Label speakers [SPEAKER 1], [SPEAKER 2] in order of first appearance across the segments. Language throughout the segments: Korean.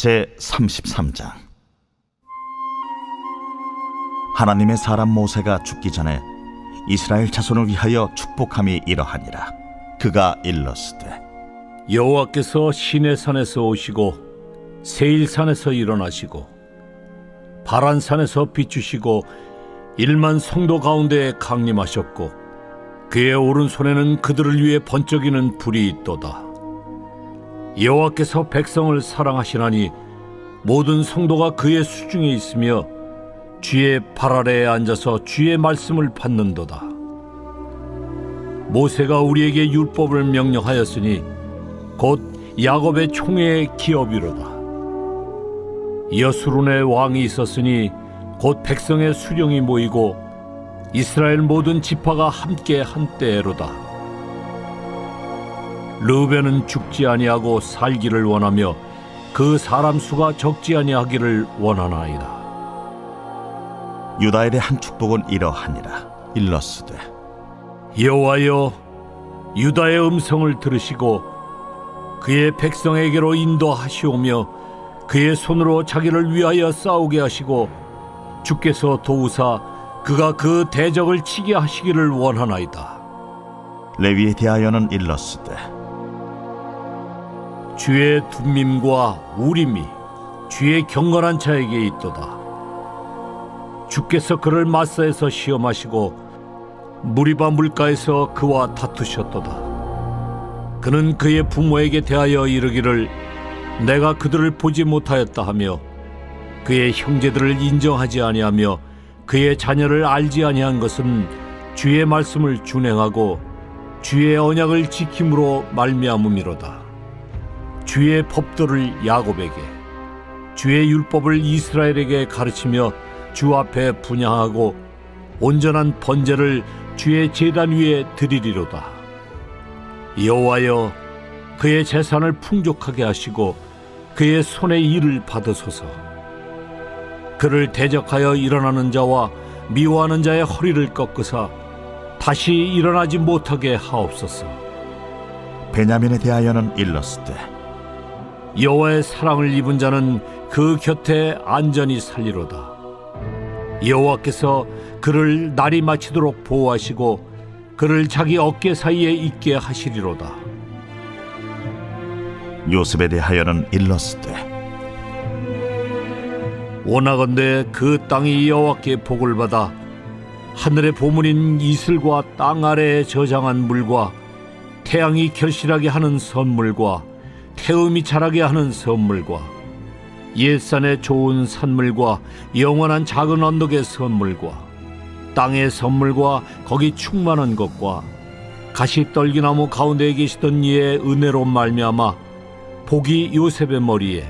[SPEAKER 1] 제33장. 하나님의 사람 모세가 죽기 전에 이스라엘 자손을 위하여 축복함이 이러하니라. 그가 일렀으되,
[SPEAKER 2] 여호와께서 시내산에서 오시고 세일산에서 일어나시고 바란산에서 비추시고 1만 성도 가운데에 강림하셨고 그의 오른손에는 그들을 위해 번쩍이는 불이 있도다. 여호와께서 백성을 사랑하시나니 모든 성도가 그의 수중에 있으며 주의 발 아래에 앉아서 주의 말씀을 받는도다. 모세가 우리에게 율법을 명령하였으니 곧 야곱의 총회의 기업이로다. 여수론의 왕이 있었으니 곧 백성의 수령이 모이고 이스라엘 모든 지파가 함께 한때로다. 르우벤은 죽지 아니하고 살기를 원하며 그 사람 수가 적지 아니하기를 원하나이다.
[SPEAKER 1] 유다엘의 한 축복은 이러하니라. 일렀으되,
[SPEAKER 2] 여호와여, 유다의 음성을 들으시고 그의 백성에게로 인도하시오며 그의 손으로 자기를 위하여 싸우게 하시고 주께서 도우사 그가 그 대적을 치게 하시기를 원하나이다.
[SPEAKER 1] 레위에 대하여는 일렀으되,
[SPEAKER 2] 주의 둠밈과 우림이 주의 경건한 자에게 있도다. 주께서 그를 마사에서 시험하시고 무리바 물가에서 그와 다투셨도다. 그는 그의 부모에게 대하여 이르기를 내가 그들을 보지 못하였다 하며 그의 형제들을 인정하지 아니하며 그의 자녀를 알지 아니한 것은 주의 말씀을 준행하고 주의 언약을 지킴으로 말미암음이로다. 주의 법도를 야곱에게 주의 율법을 이스라엘에게 가르치며 주 앞에 분향하고 온전한 번제를 주의 제단 위에 드리리로다. 여호와여, 그의 재산을 풍족하게 하시고 그의 손의 일을 받으소서. 그를 대적하여 일어나는 자와 미워하는 자의 허리를 꺾으사 다시 일어나지 못하게 하옵소서.
[SPEAKER 1] 베냐민에 대하여는 일렀으되,
[SPEAKER 2] 여호와의 사랑을 입은 자는 그 곁에 안전히 살리로다. 여호와께서 그를 날이 마치도록 보호하시고 그를 자기 어깨 사이에 있게 하시리로다.
[SPEAKER 1] 요셉에 대하여는 일렀으되,
[SPEAKER 2] 원하건대 그 땅이 여호와께 복을 받아 하늘의 보물인 이슬과 땅 아래에 저장한 물과 태양이 결실하게 하는 선물과 태음이 자라게 하는 선물과 옛산의 좋은 산물과 영원한 작은 언덕의 선물과 땅의 선물과 거기 충만한 것과 가시떨기나무 가운데에 계시던 이의 은혜로 말미암아 복이 요셉의 머리에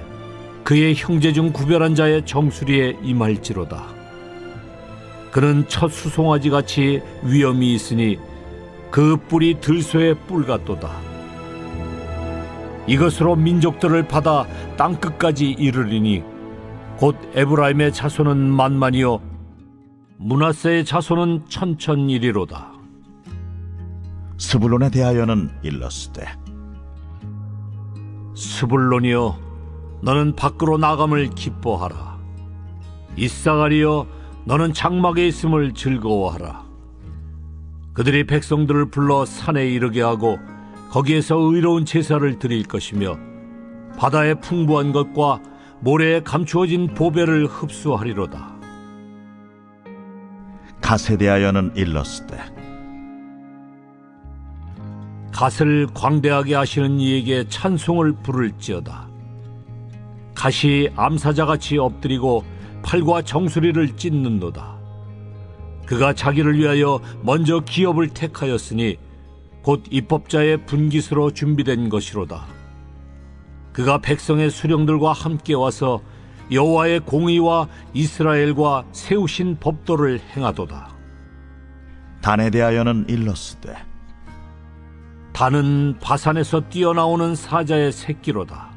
[SPEAKER 2] 그의 형제 중 구별한 자의 정수리에 임할지로다. 그는 첫 수송아지같이 위엄이 있으니 그 뿔이 들소의 뿔 같도다. 이것으로 민족들을 받아 땅끝까지 이르리니 곧 에브라임의 자손은 만만이요 므낫세의 자손은 천천이리로다.
[SPEAKER 1] 스불론에 대하여는 일렀으되,
[SPEAKER 2] 스불론이여, 너는 밖으로 나감을 기뻐하라. 이사가리여, 너는 장막에 있음을 즐거워하라. 그들이 백성들을 불러 산에 이르게 하고 거기에서 의로운 제사를 드릴 것이며 바다의 풍부한 것과 모래에 감추어진 보배를 흡수하리로다.
[SPEAKER 1] 갓에 대하여는 일렀으되,
[SPEAKER 2] 갓을 광대하게 하시는 이에게 찬송을 부를지어다. 갓이 암사자같이 엎드리고 팔과 정수리를 찢는도다. 그가 자기를 위하여 먼저 기업을 택하였으니 곧 입법자의 분깃으로 준비된 것이로다. 그가 백성의 수령들과 함께 와서 여호와의 공의와 이스라엘과 세우신 법도를 행하도다.
[SPEAKER 1] 단에 대하여는 일렀으되,
[SPEAKER 2] 단은 바산에서 뛰어나오는 사자의 새끼로다.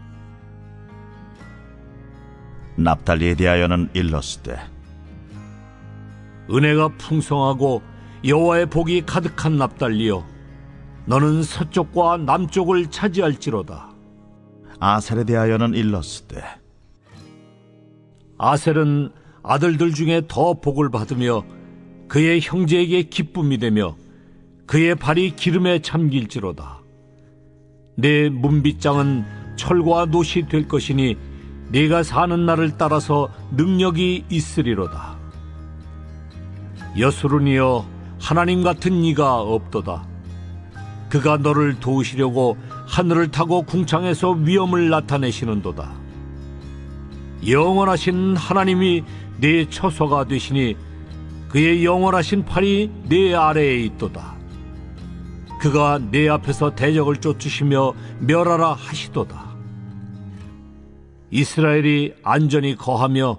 [SPEAKER 1] 납달리에 대하여는 일렀으되,
[SPEAKER 2] 은혜가 풍성하고 여호와의 복이 가득한 납달리여, 너는 서쪽과 남쪽을 차지할지로다.
[SPEAKER 1] 아셀에 대하여는 일렀으되,
[SPEAKER 2] 아셀은 아들들 중에 더 복을 받으며 그의 형제에게 기쁨이 되며 그의 발이 기름에 잠길지로다. 내 문빗장은 철과 놋이 될 것이니 네가 사는 날을 따라서 능력이 있으리로다. 여수론이여, 하나님 같은 이가 없도다. 그가 너를 도우시려고 하늘을 타고 궁창에서 위엄을 나타내시는도다. 영원하신 하나님이 네 처소가 되시니 그의 영원하신 팔이 네 아래에 있도다. 그가 네 앞에서 대적을 쫓으시며 멸하라 하시도다. 이스라엘이 안전히 거하며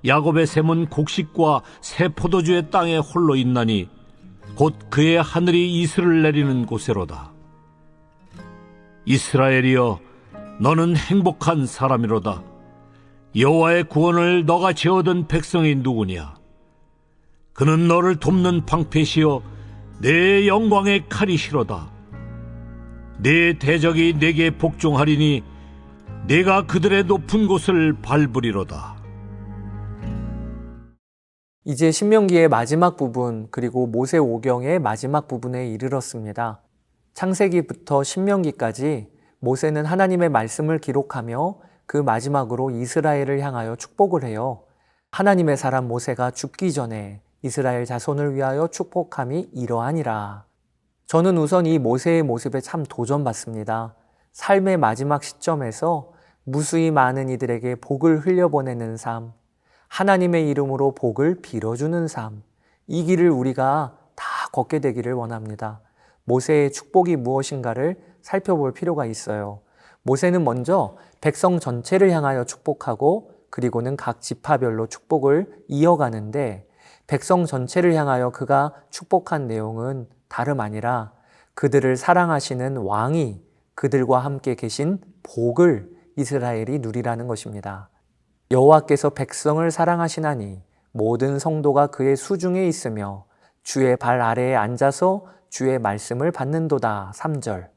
[SPEAKER 2] 야곱의 샘은 곡식과 새 포도주의 땅에 홀로 있나니 곧 그의 하늘이 이슬을 내리는 곳에로다. 이스라엘이여, 너는 행복한 사람이로다. 여호와의 구원을 너같이 얻은 백성이 누구냐? 그는 너를 돕는 방패시여 내 영광의 칼이시로다. 내 대적이 내게 복종하리니 내가 그들의 높은 곳을 밟으리로다.
[SPEAKER 3] 이제 신명기의 마지막 부분, 그리고 모세오경의 마지막 부분에 이르렀습니다. 창세기부터 신명기까지 모세는 하나님의 말씀을 기록하며 그 마지막으로 이스라엘을 향하여 축복을 해요. 하나님의 사람 모세가 죽기 전에 이스라엘 자손을 위하여 축복함이 이러하니라. 저는 우선 이 모세의 모습에 참 도전받습니다. 삶의 마지막 시점에서 무수히 많은 이들에게 복을 흘려보내는 삶, 하나님의 이름으로 복을 빌어주는 삶, 이 길을 우리가 다 걷게 되기를 원합니다. 모세의 축복이 무엇인가를 살펴볼 필요가 있어요. 모세는 먼저 백성 전체를 향하여 축복하고 그리고는 각 지파별로 축복을 이어가는데, 백성 전체를 향하여 그가 축복한 내용은 다름 아니라 그들을 사랑하시는 왕이 그들과 함께 계신 복을 이스라엘이 누리라는 것입니다. 여호와께서 백성을 사랑하시나니 모든 성도가 그의 수중에 있으며 주의 발 아래에 앉아서 주의 말씀을 받는도다. 3절.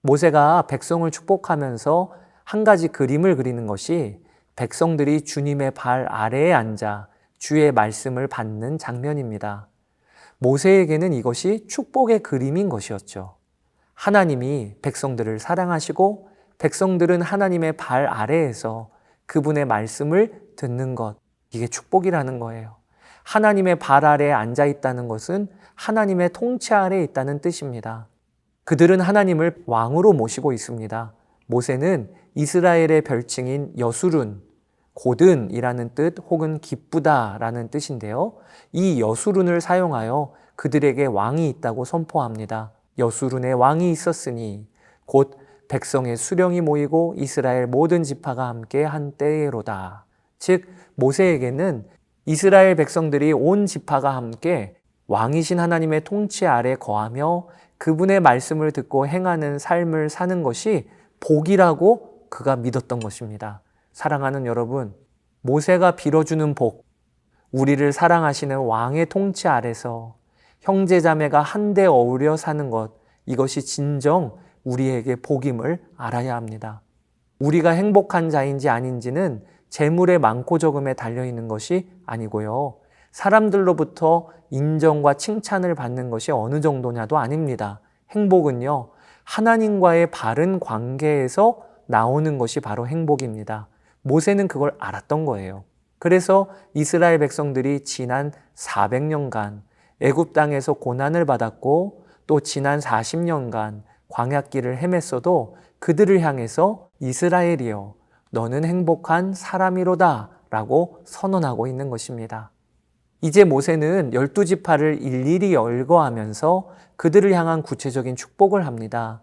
[SPEAKER 3] 모세가 백성을 축복하면서 한 가지 그림을 그리는 것이 백성들이 주님의 발 아래에 앉아 주의 말씀을 받는 장면입니다. 모세에게는 이것이 축복의 그림인 것이었죠. 하나님이 백성들을 사랑하시고 백성들은 하나님의 발 아래에서 그분의 말씀을 듣는 것, 이게 축복이라는 거예요. 하나님의 발 아래에 앉아 있다는 것은 하나님의 통치 아래에 있다는 뜻입니다. 그들은 하나님을 왕으로 모시고 있습니다. 모세는 이스라엘의 별칭인 여수룬, 고든이라는 뜻 혹은 기쁘다라는 뜻인데요. 이 여수룬을 사용하여 그들에게 왕이 있다고 선포합니다. 여수룬에 왕이 있었으니 곧 백성의 수령이 모이고 이스라엘 모든 지파가 함께 한 때로다. 즉 모세에게는 이스라엘 백성들이 온 지파가 함께 왕이신 하나님의 통치 아래 거하며 그분의 말씀을 듣고 행하는 삶을 사는 것이 복이라고 그가 믿었던 것입니다. 사랑하는 여러분, 모세가 빌어주는 복, 우리를 사랑하시는 왕의 통치 아래서 형제자매가 한데 어울려 사는 것, 이것이 진정 우리에게 복임을 알아야 합니다. 우리가 행복한 자인지 아닌지는 재물의 많고 적음에 달려있는 것이 아니고요. 사람들로부터 인정과 칭찬을 받는 것이 어느 정도냐도 아닙니다. 행복은요, 하나님과의 바른 관계에서 나오는 것이 바로 행복입니다. 모세는 그걸 알았던 거예요. 그래서 이스라엘 백성들이 지난 400년간 애굽 땅에서 고난을 받았고 또 지난 40년간 광야길을 헤맸어도 그들을 향해서 이스라엘이여 너는 행복한 사람이로다 라고 선언하고 있는 것입니다. 이제 모세는 12지파를 일일이 열거하면서 그들을 향한 구체적인 축복을 합니다.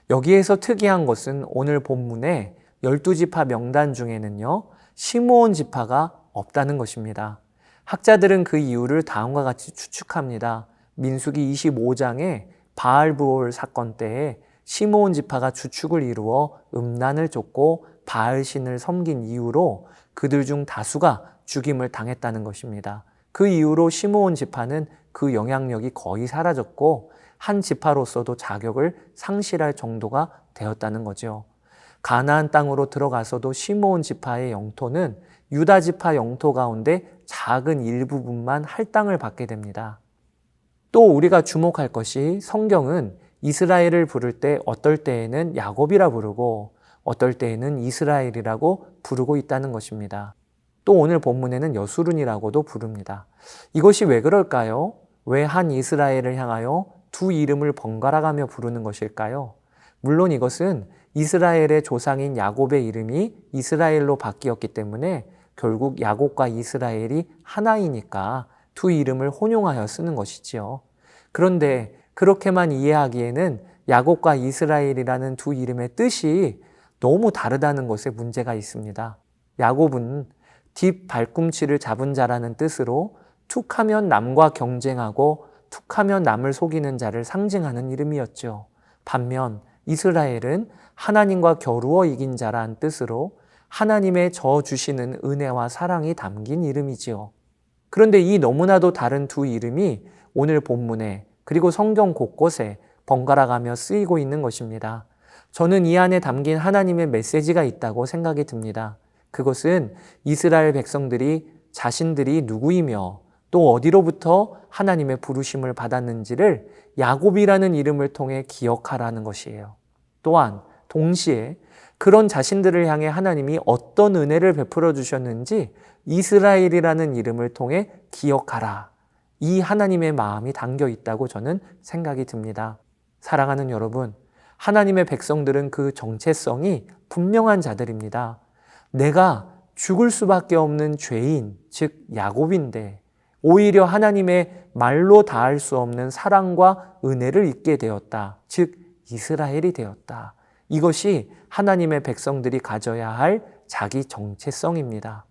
[SPEAKER 3] 여기에서 특이한 것은 오늘 본문에 12지파 명단 중에는요, 시므온 지파가 없다는 것입니다. 학자들은 그 이유를 다음과 같이 추측합니다. 민수기 25장에 바알브올 사건 때에 시므온 지파가 주축을 이루어 음란을 쫓고 바알신을 섬긴 이유로 그들 중 다수가 죽임을 당했다는 것입니다. 그 이후로 시므온 지파는 그 영향력이 거의 사라졌고 한 지파로서도 자격을 상실할 정도가 되었다는 거죠. 가나안 땅으로 들어가서도 시므온 지파의 영토는 유다 지파 영토 가운데 작은 일부분만 할당을 받게 됩니다. 또 우리가 주목할 것이 성경은 이스라엘을 부를 때 어떨 때에는 야곱이라 부르고 어떨 때에는 이스라엘이라고 부르고 있다는 것입니다. 또 오늘 본문에는 여수룬이라고도 부릅니다. 이것이 왜 그럴까요? 왜 한 이스라엘을 향하여 두 이름을 번갈아가며 부르는 것일까요? 물론 이것은 이스라엘의 조상인 야곱의 이름이 이스라엘로 바뀌었기 때문에 결국 야곱과 이스라엘이 하나이니까 두 이름을 혼용하여 쓰는 것이지요. 그런데 그렇게만 이해하기에는 야곱과 이스라엘이라는 두 이름의 뜻이 너무 다르다는 것에 문제가 있습니다. 야곱은 뒷 발꿈치를 잡은 자라는 뜻으로 툭하면 남과 경쟁하고 툭하면 남을 속이는 자를 상징하는 이름이었죠. 반면 이스라엘은 하나님과 겨루어 이긴 자라는 뜻으로 하나님의 저 주시는 은혜와 사랑이 담긴 이름이지요. 그런데 이 너무나도 다른 두 이름이 오늘 본문에 그리고 성경 곳곳에 번갈아가며 쓰이고 있는 것입니다. 저는 이 안에 담긴 하나님의 메시지가 있다고 생각이 듭니다. 그것은 이스라엘 백성들이 자신들이 누구이며 또 어디로부터 하나님의 부르심을 받았는지를 야곱이라는 이름을 통해 기억하라는 것이에요. 또한 동시에 그런 자신들을 향해 하나님이 어떤 은혜를 베풀어 주셨는지 이스라엘이라는 이름을 통해 기억하라. 이 하나님의 마음이 담겨 있다고 저는 생각이 듭니다. 사랑하는 여러분, 하나님의 백성들은 그 정체성이 분명한 자들입니다. 내가 죽을 수밖에 없는 죄인, 즉 야곱인데 오히려 하나님의 말로 다할 수 없는 사랑과 은혜를 잊게 되었다. 즉 이스라엘이 되었다. 이것이 하나님의 백성들이 가져야 할 자기 정체성입니다.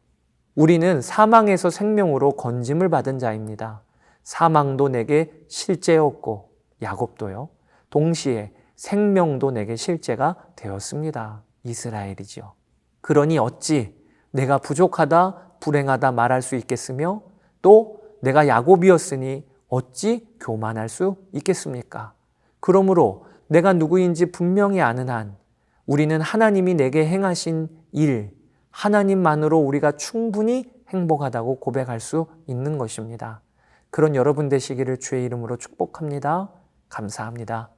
[SPEAKER 3] 우리는 사망에서 생명으로 건짐을 받은 자입니다. 사망도 내게 실제였고 야곱도요. 동시에 생명도 내게 실제가 되었습니다. 이스라엘이죠. 그러니 어찌 내가 부족하다, 불행하다 말할 수 있겠으며 또 내가 야곱이었으니 어찌 교만할 수 있겠습니까? 그러므로 내가 누구인지 분명히 아는 한 우리는 하나님이 내게 행하신 일, 하나님만으로 우리가 충분히 행복하다고 고백할 수 있는 것입니다. 그런 여러분 되시기를 주의 이름으로 축복합니다. 감사합니다.